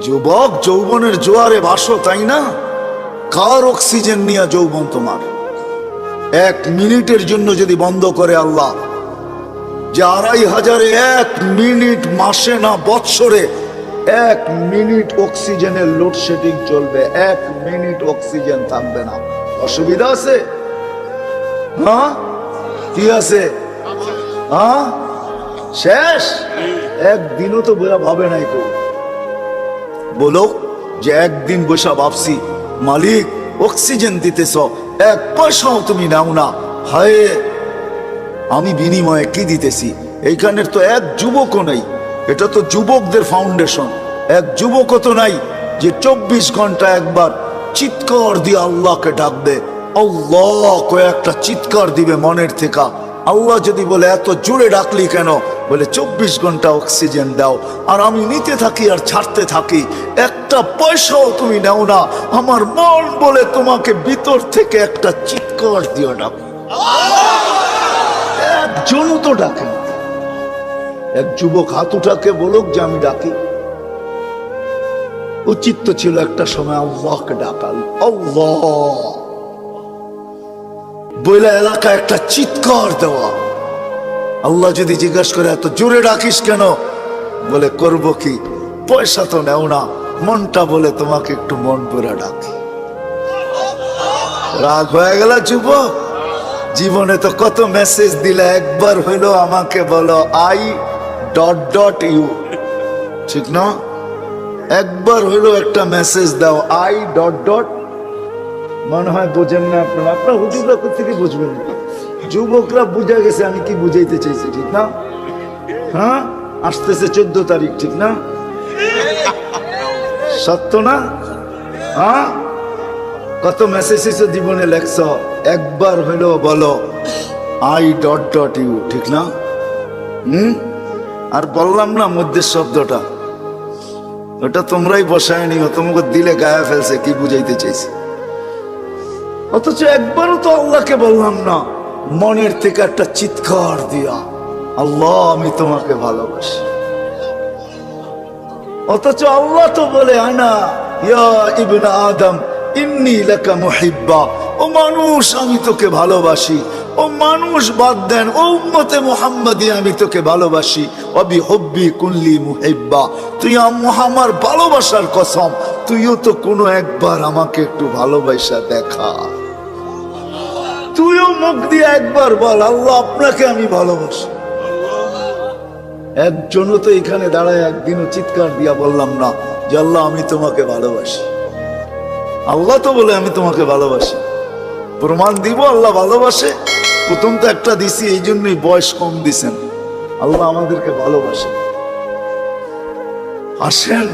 যুবক যৌবনের জোয়ারে ভাসো, তাই না? কার অক্সিজেন নিয়ে যৌবন তোমার? 1 মিনিটের জন্য যদি বন্ধ করে আল্লাহ, যে 2500 1 মিনিট, মাসে না বৎসরে 1 মিনিট অক্সিজেনের লোডশেডিং চলবে, 1 মিনিট অক্সিজেন থাকবে না, অসুবিধা আছে? হ্যাঁ, কি আছে? হ্যাঁ, শেষ। একদিনও তো ভাবে নাই তো। বলো যে একদিন বসা ভাবছি মালিক অক্সিজেন দিতেছ, 1 পয়সাও তুমি নাও না, হায় আমি বিনিময়ে কি দিতেছি? এইখানের তো 1 যুবকও নাই। এটা তো যুবকদের ফাউন্ডেশন। 1 যুবকও তো নাই যে 24 ঘন্টা একবার চিৎকার দিয়ে আল্লাহকে ডাকবে। আল্লাহ কয়েকটা চিৎকার দিবে মনের থেকে। আল্লাহ যদি বলে এত জোরে ডাকলি কেন? বলে 24 ঘন্টা অক্সিজেন দাও, আর আমি নিতে থাকি আর ছাড়তে থাকি, 1 পয়সাও তুমি নাও না। আমার মন বলে তোমাকে ভিতর থেকে একটা চিৎকার দিয়ে ডাকো। একজনও তো ডাকে। 1 যুবক হাত উঠাকে বলুক যে আমি ডাকি। উচিত তো ছিল একটা সময় আল্লাহকে ডাকাল, আল্লাহ বইলা এলাকা একটা চিৎকার দেওয়া। আল্লাহ যদি জিজ্ঞাসা করে এত জোরে ডাকিস কেন? বলে করব কি, পয়সা তো নেও না, মনটা বলে তোমাকে একটু মন ভরে ডাকি। রাগ হয়ে গেল যুবক? জীবনে তো কত মেসেজ দিলে, একবার হইলো আমাকে বলো I.U, ঠিক না? একবার হইলো একটা মেসেজ দাও I. মনে হয় বোঝেন না আপনারা, আপনার হুজুররা থেকে বুঝবেন না, যুবকরা বুঝা গেছে আমি কি বুঝাইতে চাইছি, ঠিক না? হ্যাঁ, আসতেছে 14 তারিখ, ঠিক না? সত্য না? হ্যাঁ, কত মেসেজ জীবনে লেখছ, একবার হইলো বলো I.U, ঠিক না? আর বললাম না মধ্যে শব্দটা, ওটা তোমরাই বসায় নিও, তোমাকে দিলে গায়ে ফেলছে কি বুঝাইতে চাইছে। অথচ একবারও তো আল্লাহকে বললাম না মনের থেকে একটা চিৎকার দিয়া, আল্লাহ আমি তোমাকে ভালোবাসি। অথচ আল্লাহ তো বলে আনা ইয়া ইবনে আদম ইন্নী লাকা মুহিব্বা, ও মানুষ আমি তোকে ভালোবাসি। ও মানুষ বাদ দেন, ও উম্মতে মুহাম্মাদি আমি তোকে ভালোবাসি। অবি হব্বি কুল্লি মুহিব্বা, তুই আমার ভালোবাসার কসম, তুইও তো কোনো একবার আমাকে একটু ভালোবাসা দেখা। তুইও মুখ দিয়ে একবার বল আল্লাহ আপনাকে আমি ভালোবাসি। একজনও তো এখানে দাঁড়ায় একদিনও চিৎকার দিয়া বললাম না যে আল্লাহ আমি তোমাকে ভালোবাসি। আল্লাহ তো বলে আমি তোমাকে ভালোবাসি। প্রমাণ দিব আল্লাহ ভালোবাসে? প্রথম তো একটা দিছি, এই জন্যই বয়স কম দিছেন। আল্লাহ আমাদেরকে ভালোবাসে। আসেন,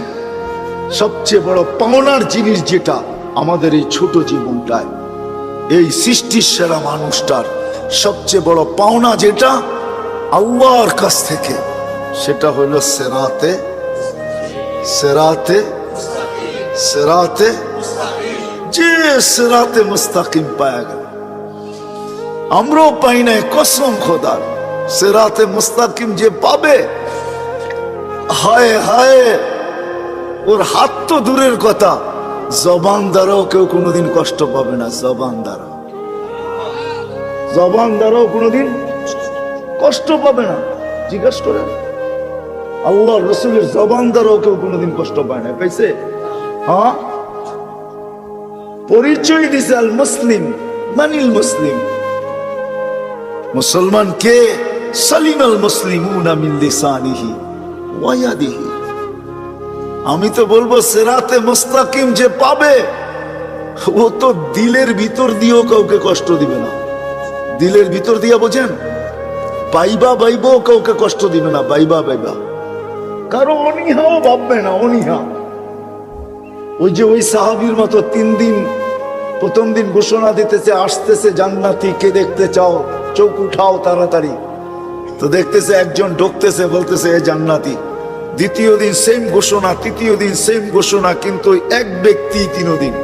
সবচেয়ে বড় পাওনার জিনিস যেটা আমাদের এই ছোট জীবনটায়, এই সৃষ্টির সেরা মানুষটার সবচেয়ে বড় পাওনা যেটা আল্লাহর কাছ থেকে, সেটা হলো সেরাতে সেরাতে সেরাতে যে সেরাতে মুস্তাকিম পায়া গেল। আমরাও পাই নাই, কসম খোদার। সেরাতে মুস্তাকিম যে পাবে, হায় হায়, ওর হাত তো দূরের কথা, জবান দ্বারাও কেউ কোনোদিন কষ্ট পাবে না। জবান দ্বারাও কোনোদিন কষ্ট পাবে না। জিজ্ঞাসা করেন, আল্লাহ রসুলের জবান দ্বারাও কেউ কোনোদিন কষ্ট পায় না, পাইছে? হ্যাঁ, পরিচয় দিছে আল মুসলিম মানিল মুসলিম। মুসলমান কে? সালিম আল মুসলিমুনা মিন লিসানিহি ওয়া ইয়াদিহি। আমি তো বলবো সেরাতে মুস্তাকিম যে পাবে, ও তো দিলের ভিতর দিয়েও কাউকে কষ্ট দিবে না। দিলের ভিতর দিয়া বোঝেন, বাইবা বাইবাও কাউকে কষ্ট দিবে না। বাইবা কারো অনীহাও ভাববে না, অনীহা। ওই যে ওই সাহাবীর মতো 3 দিন, প্রথম দিন ঘোষণা দিতেছে আসতেছে জান্নাতি, কে দেখতে চাও চোখ উঠাও তাড়াতাড়ি। তো দেখতেছে একজন ঢুকতেছে, বলতেছে এ জান্নাতি। দ্বিতীয় দিন সেম ঘোষণা, তৃতীয় দিন সেম ঘোষণা, কিন্তু এক ব্যক্তি 3 দিন।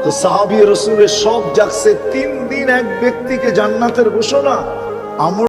তো সাহাবী রাসূলের সব জাগছে, 3 দিন এক ব্যক্তিকে জান্নাতের ঘোষণা। আমরা